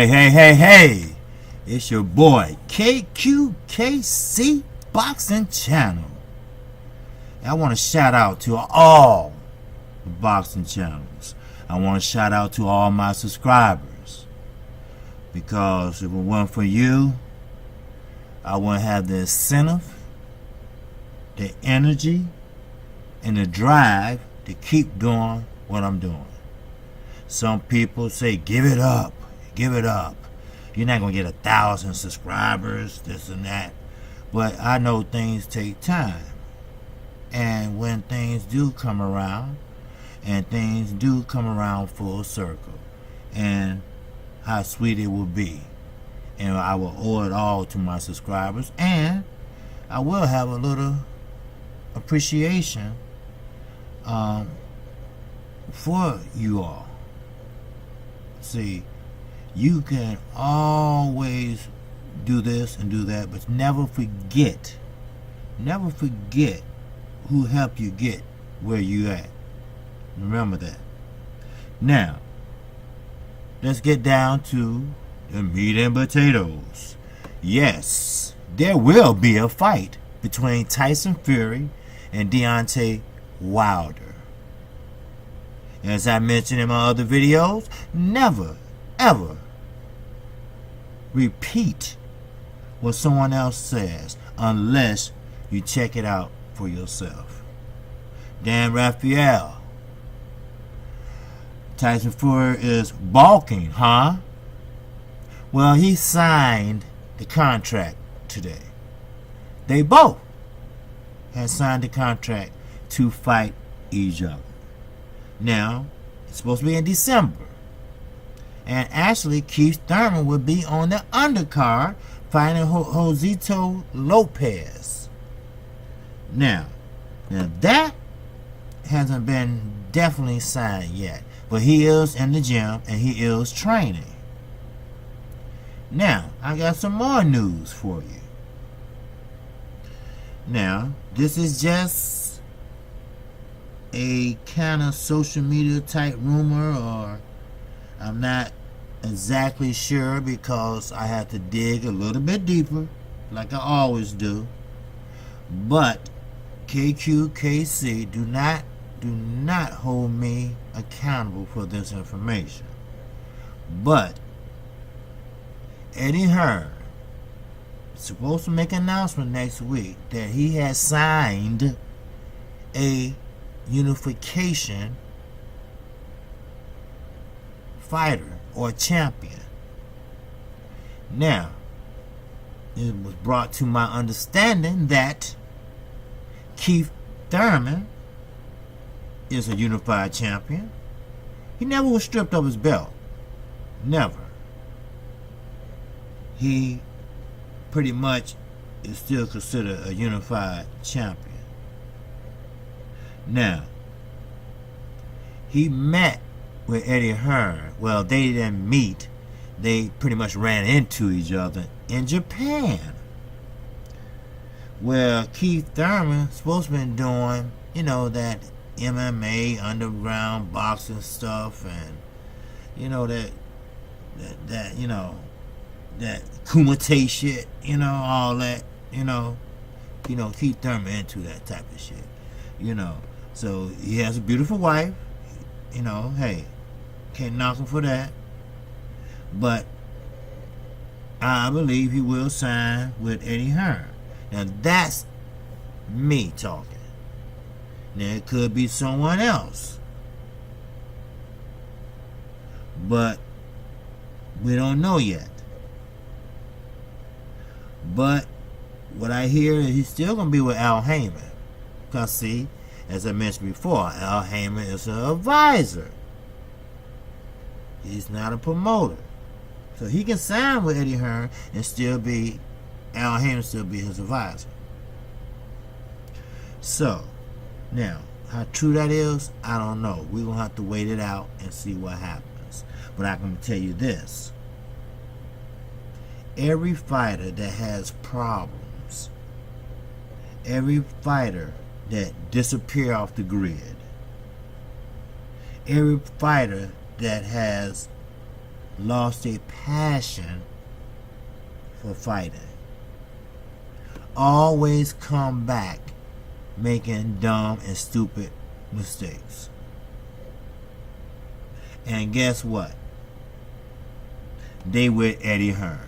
Hey, it's your boy KQKC Boxing Channel. I want to shout out to all the boxing channels. I want to shout out to all my subscribers, because if it weren't for you, I wouldn't have the incentive, the energy, and the drive to keep doing what I'm doing. Some people say, give it up. You're not going to get 1,000 subscribers, this and that. But I know things take time. And when things do come around, and things do come around full circle, and how sweet it will be. And I will owe it all to my subscribers, and I will have a little appreciation for you all. See, you can always do this and do that, but never forget who helped you get where you at. Remember that. Now, let's get down to the meat and potatoes. Yes, there will be a fight between Tyson Fury and Deontay Wilder. As I mentioned in my other videos, never, ever repeat what someone else says unless you check it out for yourself. Dan Raphael, Tyson Fury is balking, huh? Well, he signed the contract today. They both had signed the contract to fight each other. Now, it's supposed to be in December. And actually, Keith Thurman will be on the undercard fighting Josito Lopez. Now that hasn't been definitely signed yet. But he is in the gym and he is training. Now, I got some more news for you. Now, this is just a kind of social media type rumor, or I'm not exactly sure because I have to dig a little bit deeper like I always do. But KQKC, do not hold me accountable for this information. But Eddie Hearn is supposed to make an announcement next week that he has signed a unification fighter or champion. Now, it was brought to my understanding that Keith Thurman is a unified champion. He never was stripped of his belt. Never. He pretty much is still considered a unified champion. Now, he met with Eddie Hearn. Well, they didn't meet. They pretty much ran into each other in Japan. Well, Keith Thurman supposed to be doing, that MMA, underground boxing stuff, and that Kumite shit, all that, Keith Thurman into that type of shit, So he has a beautiful wife, hey, can't knock him for that. But I believe he will sign with Eddie Hearn. Now that's me talking. Now it could be someone else, but we don't know yet. But what I hear is he's still going to be with Al Heyman. Because see, as I mentioned before, Al Heyman is an advisor. He's not a promoter. So he can sign with Eddie Hearn and still be, Al Heyman still be his advisor. So, now, how true that is, I don't know. We're going to have to wait it out and see what happens. But I can tell you this. Every fighter that has problems, every fighter that disappear off the grid, every fighter that has lost a passion for fighting. Always come back making dumb and stupid mistakes. And guess what? They with Eddie Hearn.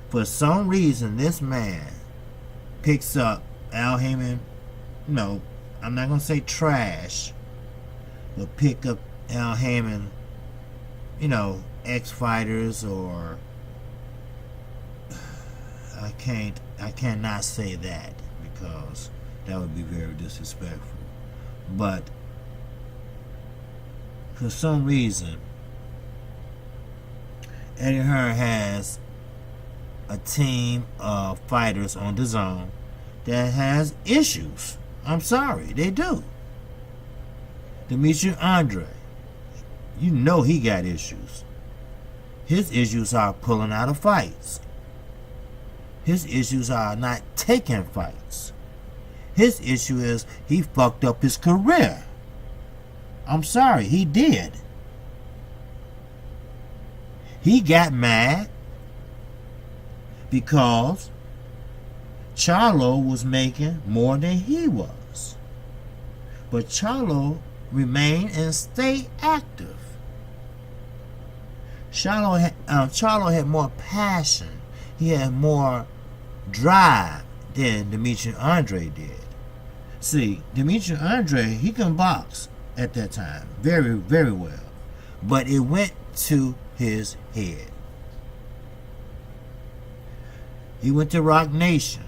For some reason, this man picks up Al Heyman. No, I'm not going to say trash, but pick up Al Heyman, ex-fighters, or I cannot say that because that would be very disrespectful. But for some reason, Eddie Hearn has a team of fighters on the zone that has issues. I'm sorry, they do. Demetrius Andre, he got issues. His issues are pulling out of fights. His issues are not taking fights. His issue is he fucked up his career. I'm sorry, he did. He got mad because Charlo was making more than he was. But Charlo remained and stayed active. Charlo had more passion. He had more drive than Demetrius Andre did. See, Demetrius Andre, he can box at that time very, very well. But it went to his head. He went to Rock Nation,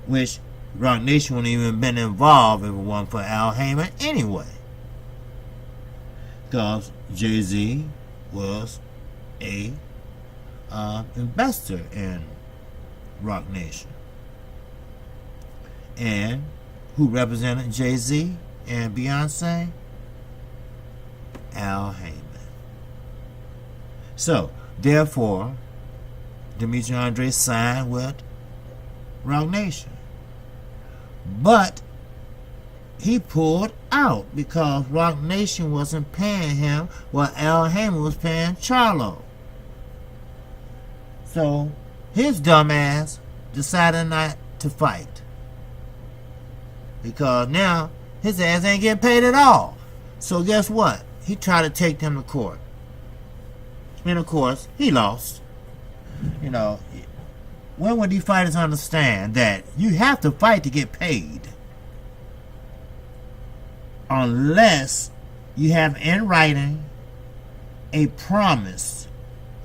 which Rock Nation wouldn't even been involved if it wasn't for Al Heyman anyway. Because Jay-Z was a investor in Rock Nation. And who represented Jay-Z and Beyonce? Al Heyman. So, therefore, Demetrius Andre signed with Rock Nation. But he pulled out because Rock Nation wasn't paying him while Al Heyman was paying Charlo. So his dumb ass decided not to fight. Because now his ass ain't getting paid at all. So guess what? He tried to take them to court. And of course, he lost. When would these fighters understand that you have to fight to get paid? Unless you have in writing a promise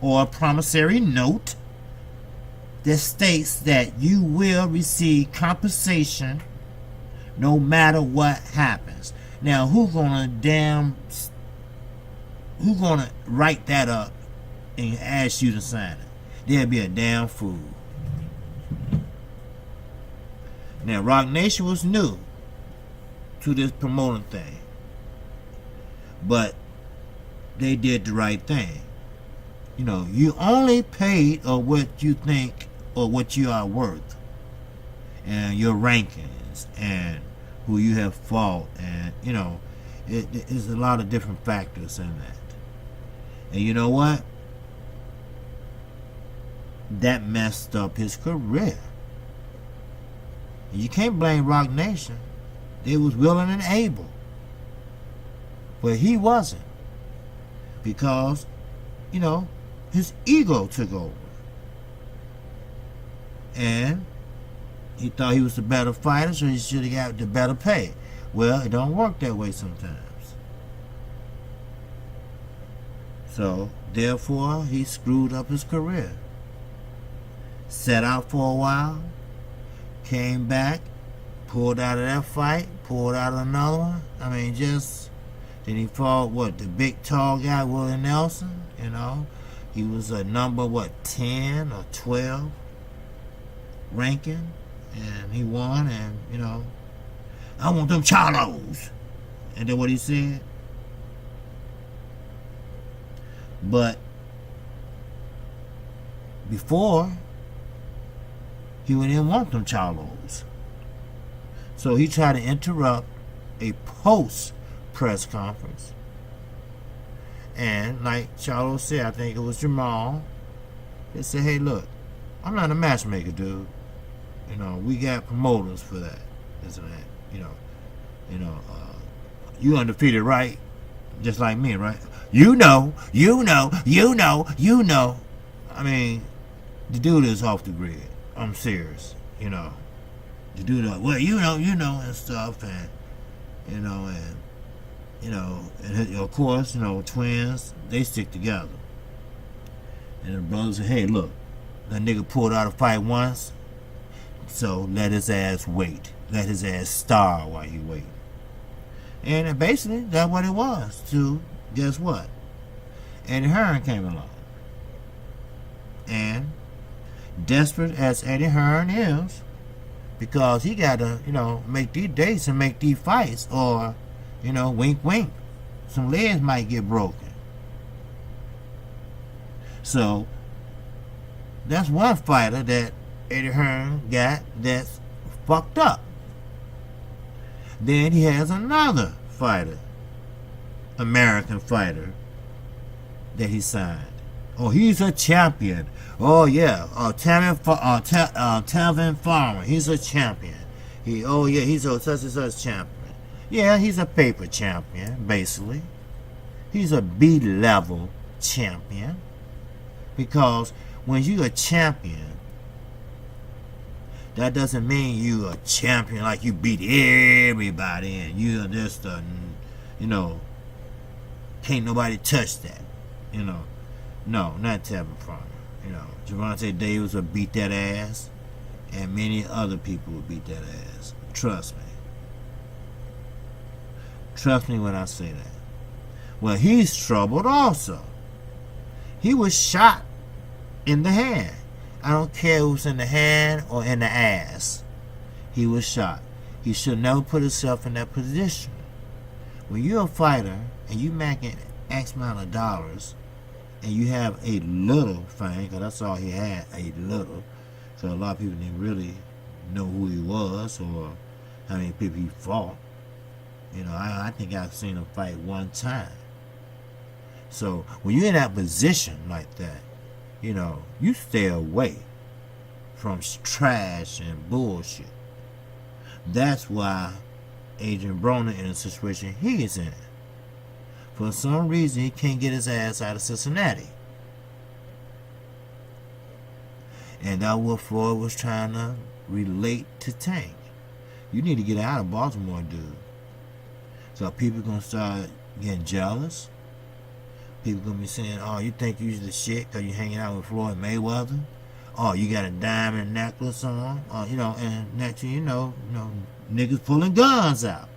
or a promissory note that states that you will receive compensation no matter what happens. Now, who's gonna write that up and ask you to sign it? There'll be a damn fool. Now, Rock Nation was new to this promoting thing, but they did the right thing. You only paid what you think or what you are worth, and your rankings, and who you have fought, and there's a lot of different factors in that. And you know what? That messed up his career. You can't blame Rock Nation. They was willing and able. But he wasn't. Because, his ego took over. And he thought he was the better fighter, so he should have got the better pay. Well, it don't work that way sometimes. So, therefore, he screwed up his career. Sat out for a while, came back, pulled out of that fight, pulled out of another one. Then he fought, the big tall guy, Willie Nelson, He was a number, 10 or 12 ranking, and he won, and, I want them Charlos. And then what he said? But before, he didn't want them Charlos. So he tried to interrupt a post press conference And like Charlo said, I think it was Jamal, they said, hey, look, I'm not a matchmaker, dude. You know, we got promoters for that, isn't it? You undefeated, right? Just like me, right? You know. I mean, the dude is off the grid. I'm serious, The dude, well, and stuff, and of course, twins, they stick together. And the brother said, hey, look, that nigga pulled out a fight once, so let his ass wait. Let his ass starve while he wait. And basically, that's what it was. To guess what? Eddie Hearn came along. And desperate as Eddie Hearn is, because he got to, make these dates and make these fights, or, wink, wink, some legs might get broken. So, that's one fighter that Eddie Hearn got that's fucked up. Then he has another fighter, American fighter, that he signed. Oh, he's a champion. Oh yeah, Tevin Farmer. He's a champion. He's a such and such champion. Yeah, he's a paper champion, basically. He's a B-level champion. Because when you're a champion, that doesn't mean you a champion like you beat everybody and you're just can't nobody touch that. No, not Tevin Farmer. Gervonta Davis would beat that ass, and many other people would beat that ass. Trust me. Trust me when I say that. Well, he's troubled also. He was shot in the hand. I don't care if it was in the hand or in the ass. He was shot. He should never put himself in that position. When you're a fighter and you making X amount of dollars and you have a little fame, because that's all he had, a little. So a lot of people didn't really know who he was or how many people he fought. I think I've seen him fight one time. So when you're in that position like that, you stay away from trash and bullshit. That's why Adrian Broner in the situation he is in. For some reason, he can't get his ass out of Cincinnati. And that's what Floyd was trying to relate to Tank. You need to get out of Baltimore, dude. So people going to start getting jealous. People going to be saying, oh, you think you're the shit because you're hanging out with Floyd Mayweather? Oh, you got a diamond necklace on? And next thing you know, niggas pulling guns out.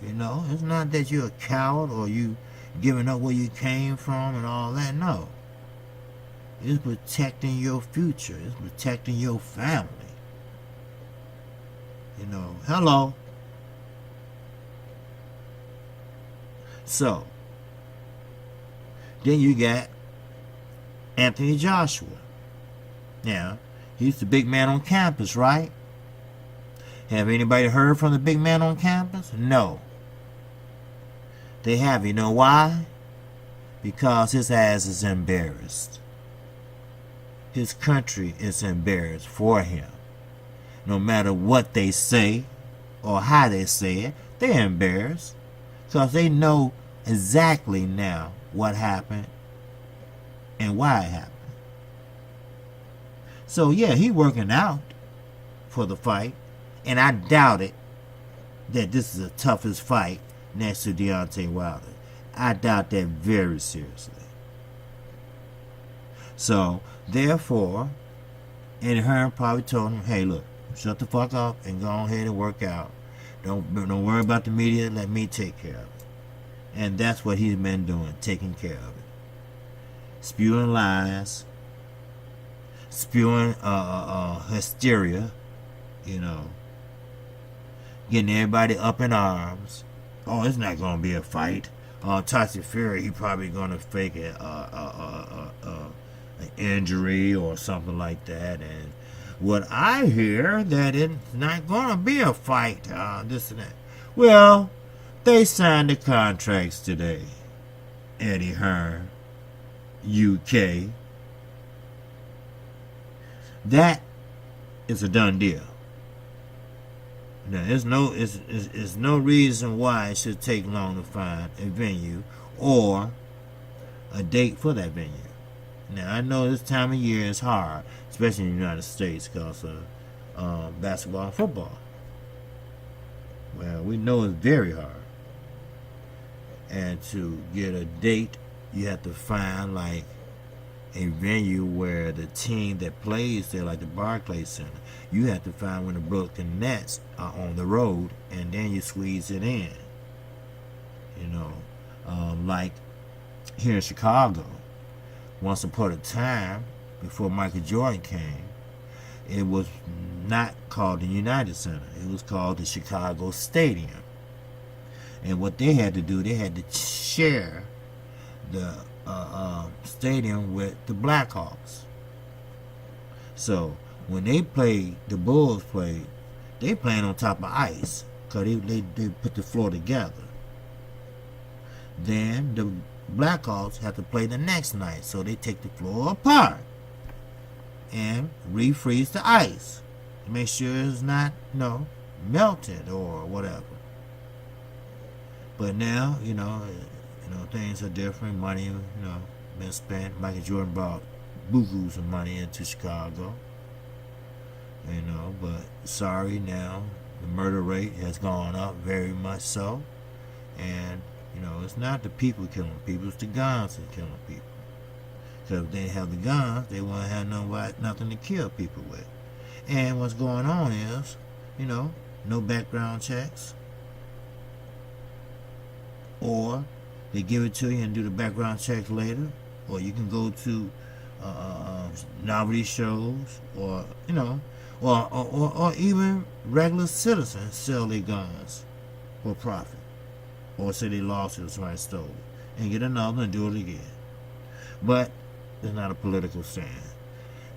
It's not that you're a coward or you giving up where you came from and all that. No. It's protecting your future. It's protecting your family. Hello. So, then you got Anthony Joshua. Now, he's the big man on campus, right? Have anybody heard from the big man on campus? No. They have. You know why? Because his ass is embarrassed. His country is embarrassed for him. No matter what they say or how they say it, they're embarrassed. Because they know exactly now what happened and why it happened. So yeah, he working out for the fight. And I doubt it that this is the toughest fight next to Deontay Wilder. I doubt that very seriously. So, therefore, Eddie Hearn probably told him, hey, look, shut the fuck up and go ahead and work out. Don't worry about the media. Let me take care of it. And that's what he's been doing, taking care of it. Spewing lies. Spewing hysteria. Getting everybody up in arms. Oh, it's not going to be a fight. Tyson Fury, he probably going to fake an injury or something like that. And what I hear, that it's not going to be a fight. This and that. Well, they signed the contracts today. Eddie Hearn, UK. That is a done deal. Now, there's no reason why it should take long to find a venue or a date for that venue. Now, I know this time of year is hard, especially in the United States, because of basketball and football. Well, we know it's very hard. And to get a date, you have to find like a venue where the team that plays there, like the Barclays Center, you have to find when the Brooklyn Nets are on the road, and then you squeeze it in. You know, like here in Chicago, once upon a time, before Michael Jordan came, it was not called the United Center. It was called the Chicago Stadium. And what they had to do, they had to share the stadium with the Blackhawks. So when they played, the Bulls played, they playing on top of ice because they put the floor together. Then the Blackhawks have to play the next night, so they take the floor apart and refreeze the ice to make sure it's not, melted or whatever. But now, things are different. Money, been spent. Michael Jordan brought bukus of money into Chicago. But sorry, now the murder rate has gone up very much so. And, it's not the people killing people, it's the guns that are killing people. Because if they have the guns, they won't have nothing to kill people with. And what's going on is, no background checks. Or they give it to you and do the background checks later. Or you can go to novelty shows, or or even regular citizens sell their guns for profit, or say they lost it or somebody stole it, and get another and do it again. But it's not a political stand.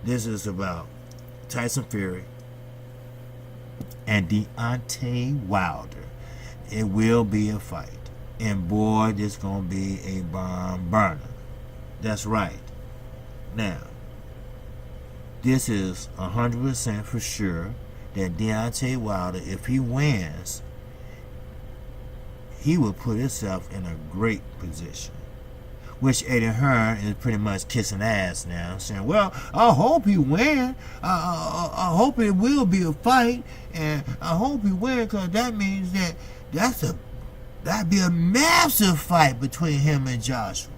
This is about Tyson Fury and Deontay Wilder. It will be a fight. And boy, this gonna be a barn burner. That's right. Now, this is 100% for sure that Deontay Wilder, if he wins, he will put himself in a great position. Which Eddie Hearn is pretty much kissing ass now, saying, well, I hope he win. I hope it will be a fight, and I hope he win, because that means that that'd be a massive fight between him and Joshua.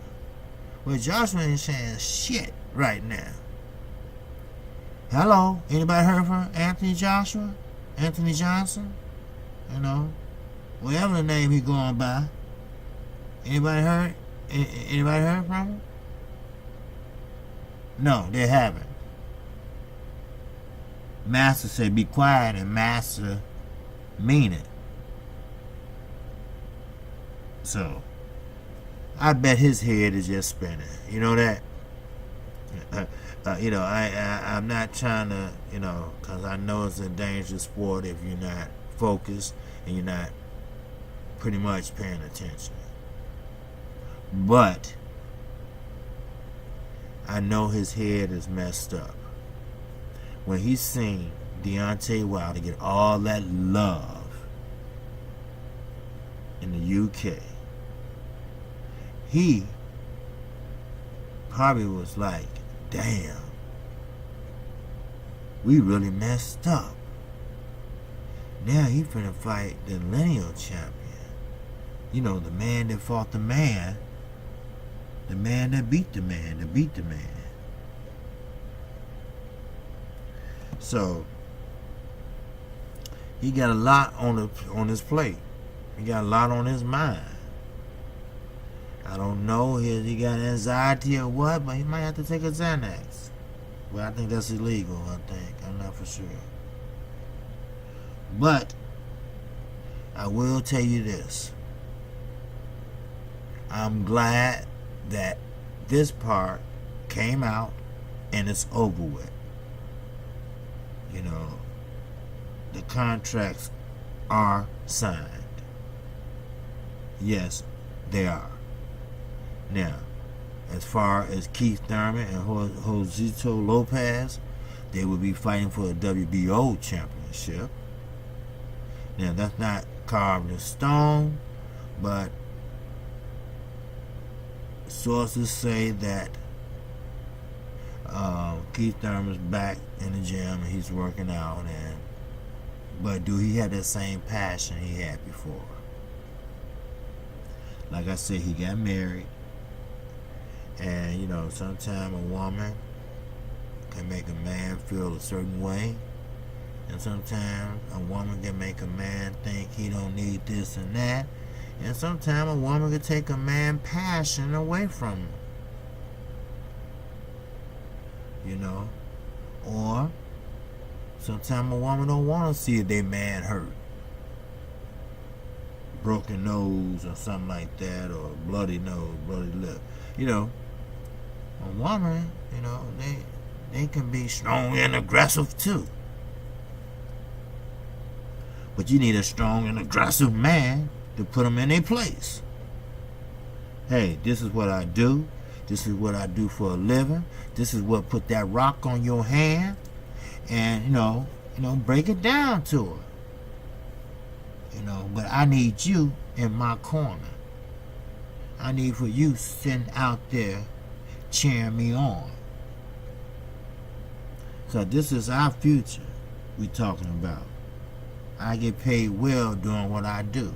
Well, Joshua ain't saying shit right now. Hello? Anybody heard from Anthony Joshua? Anthony Johnson? Whatever the name he going by. Anybody heard? Anybody heard from him? No, they haven't. Master said be quiet, and Master mean it. So, I bet his head is just spinning. You know that? I'm not trying to, because I know it's a dangerous sport if you're not focused and you're not pretty much paying attention. But I know his head is messed up. When he's seen Deontay Wilder get all that love in the UK, he probably was like, damn, we really messed up. Now he finna fight the lineal champion. The man that fought the man that beat the man that beat the man. So he got a lot on his plate. He got a lot on his mind. I don't know if he got anxiety or what, but he might have to take a Xanax. Well, I think that's illegal, I'm not for sure. But I will tell you this. I'm glad that this part came out and it's over with. The contracts are signed. Yes, they are. Now, as far as Keith Thurman and Josito Lopez, they will be fighting for the WBO championship. Now, that's not carved in stone, but sources say that Keith Thurman's back in the gym and he's working out, but do he have that same passion he had before? Like I said, he got married, and you know, sometimes a woman can make a man feel a certain way, and sometimes a woman can make a man think he don't need this and that, and sometimes a woman can take a man's passion away from him. You know, or sometimes a woman don't want to see their man hurt, broken nose or something like that, or bloody nose, bloody lip. You know, a woman, you know, they can be strong and aggressive too. But you need a strong and aggressive man to put them in their place. Hey, this is what I do. This is what I do for a living. This is what put that rock on your hand. And, you know, break it down to her. You know, but I need you in my corner. I need for you sitting out there cheering me on. So this is our future we talking about. I get paid well doing what I do.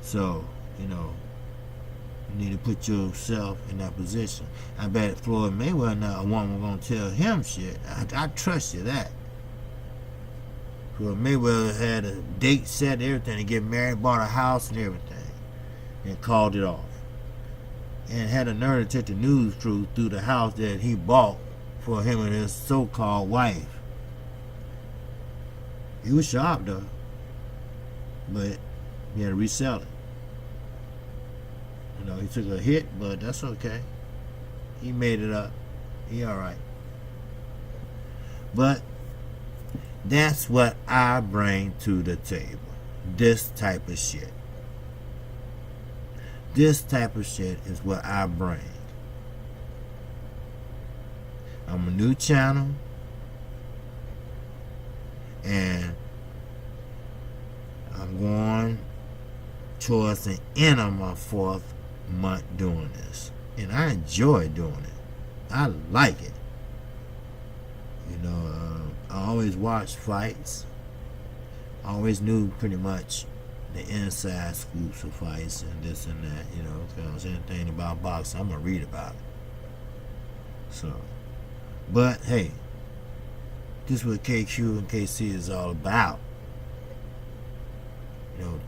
So, you know, you need to put yourself in that position. I bet Floyd Mayweather, now a woman gonna tell him shit. I trust you that. Floyd Mayweather had a date set, everything to get married, bought a house and everything, and called it off. And had a nerve to take the news crew through the house that he bought for him and his so-called wife. He was sharp though, but he had to resell it. You know, he took a hit, but that's okay. He made it up. He alright. But that's what I bring to the table. This type of shit. This type of shit is what I bring. I'm a new channel, and I'm going towards the end of my 4th month doing this, and I enjoy doing it. I like it. You know, I always watched fights. I always knew pretty much the inside scoops of fights and this and that, you know, because anything about boxing, I'm gonna read about it. So, but hey, this is what KQ and KC is all about. You know,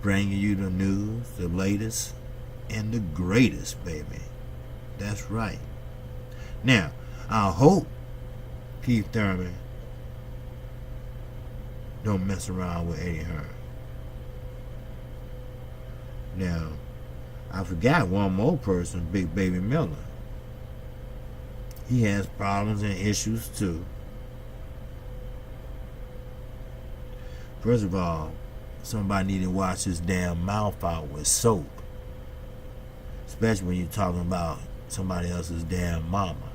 bringing you the news, the latest, and the greatest, baby. That's right. Now, I hope Keith Thurman don't mess around with Eddie Hearn. Now, I forgot one more person, Big Baby Miller. He has problems and issues too. First of all, somebody need to wash his damn mouth out with soap. Especially when you're talking about somebody else's damn mama.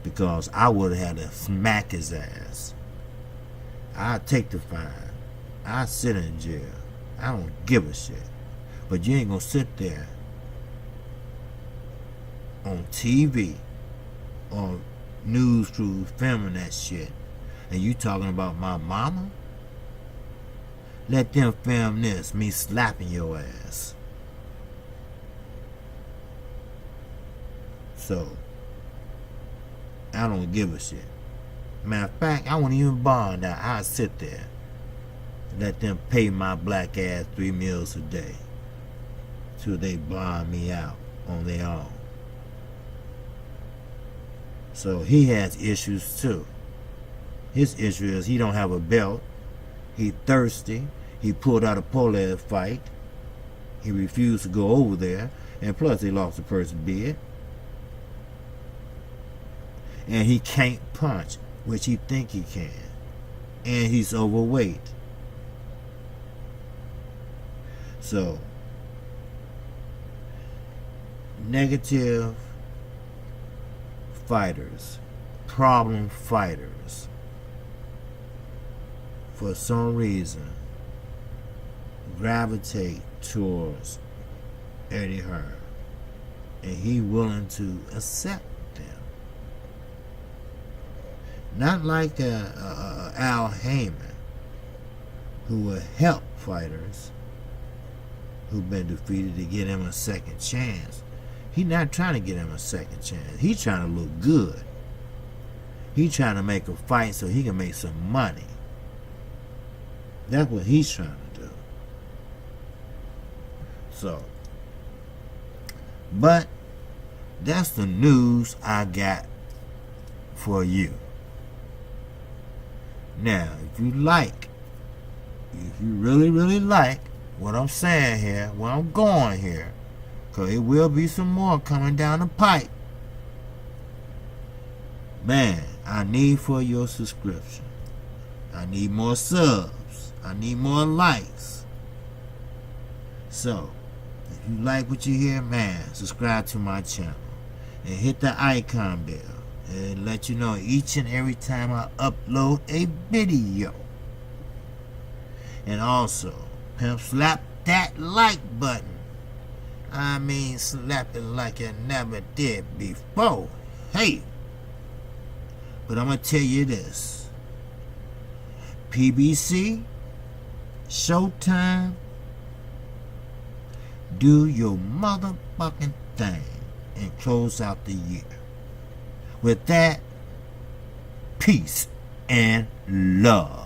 Because I would have had to smack his ass. I'd take the fine. I'd sit in jail. I don't give a shit. But you ain't gonna sit there on TV or news crews filming that shit and you talking about my mama? Let them film this, me slapping your ass. So, I don't give a shit. Matter of fact, I won't even bond that. I'll sit there and let them pay my black ass 3 meals a day till they bond me out on their own. So he has issues too. His issue is he don't have a belt. He thirsty. He pulled out a pole fight. He refused to go over there. And plus they lost the person bid. And he can't punch, which he think he can. And he's overweight. So, negative fighters, problem fighters, for some reason gravitate towards Eddie Hearn, and he willing to accept them. Not like Al Heyman, who will help fighters who've been defeated to get him a second chance. He's not trying to get him a second chance. He's trying to look good. He's trying to make a fight so he can make some money. That's what he's trying to do. So, but that's the news I got for you. Now, if you really, really like what I'm saying here, where I'm going here, because it will be some more coming down the pipe, man, I need for your subscription. I need more subs. I need more likes. So, if you like what you hear, man, subscribe to my channel and hit the icon bell and let you know each and every time I upload a video. And also, pimp, slap that like button. I mean, slap it like you never did before. Hey, but I'm gonna tell you this: PBC, Showtime, do your motherfucking thing and close out the year. With that, peace and love.